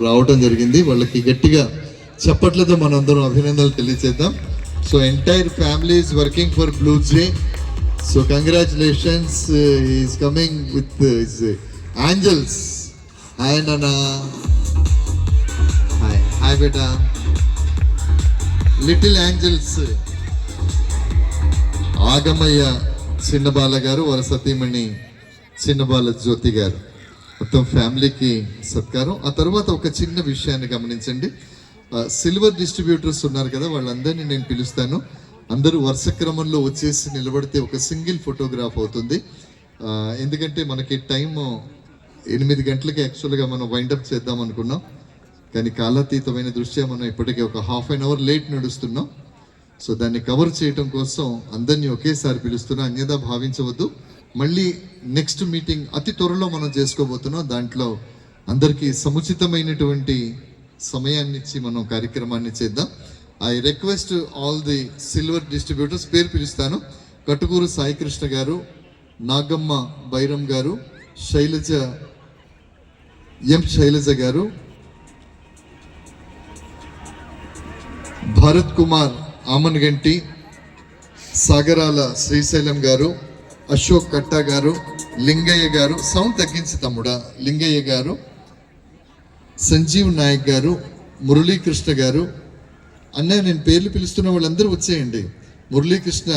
రావటం జరిగింది. వాళ్ళకి గట్టిగా చప్పట్లతో మనందరం అభినందనలు తెలియజేద్దాం. So entire family is working for blue jay. So congratulations. Is coming with his angels. Hi నాన్న. హాయ్ హాయ్ బేటా. Little angels. ఆగమయ్య చిన్నబాల గారు, వారి సతీమణి చిన్నబాల జ్యోతి గారు, మొత్తం ఫ్యామిలీకి సత్కారం. ఆ తర్వాత ఒక చిన్న విషయాన్ని గమనించండి. సిల్వర్ డిస్ట్రిబ్యూటర్స్ ఉన్నారు కదా, వాళ్ళందరినీ నేను పిలుస్తాను. అందరూ వరుస క్రమంలో వచ్చేసి నిలబడితే ఒక సింగిల్ ఫోటోగ్రాఫ్ అవుతుంది. ఎందుకంటే మనకి టైం 8 గంటలకి యాక్చువల్గా మనం వైండప్ చేద్దాం అనుకున్నాం, కానీ కాలాతీతమైన దృష్ట్యా మనం ఇప్పటికీ ఒక ½ అన్ అవర్ లేట్ నడుస్తున్నాం. సో దాన్ని కవర్ చేయటం కోసం అందరినీ ఒకేసారి పిలుస్తున్నా, అన్యదా భావించవద్దు. మళ్ళీ నెక్స్ట్ మీటింగ్ అతి త్వరలో మనం చేసుకోబోతున్నాం. దాంట్లో అందరికీ సముచితమైనటువంటి సమయాన్ని ఇచ్చి మనం కార్యక్రమాన్ని చేద్దాం. I request all the silver distributors, పేరు పిలుస్తాను. కటుకూరు సాయికృష్ణ గారు, నాగమ్మ బైరం గారు, శైలజ గారు, భరత్ కుమార్ ఆమన్గంటి, సాగరాల శ్రీశైలం గారు, అశోక్ కట్టా గారు, లింగయ్య గారు, సౌండ్ తగ్గించి తమ్ముడా, లింగయ్య గారు, సంజీవ్ నాయక్ గారు, మురళీకృష్ణ గారు. అన్నయ్య నేను పేర్లు పిలుస్తున్న వాళ్ళందరూ వచ్చేయండి. మురళీకృష్ణ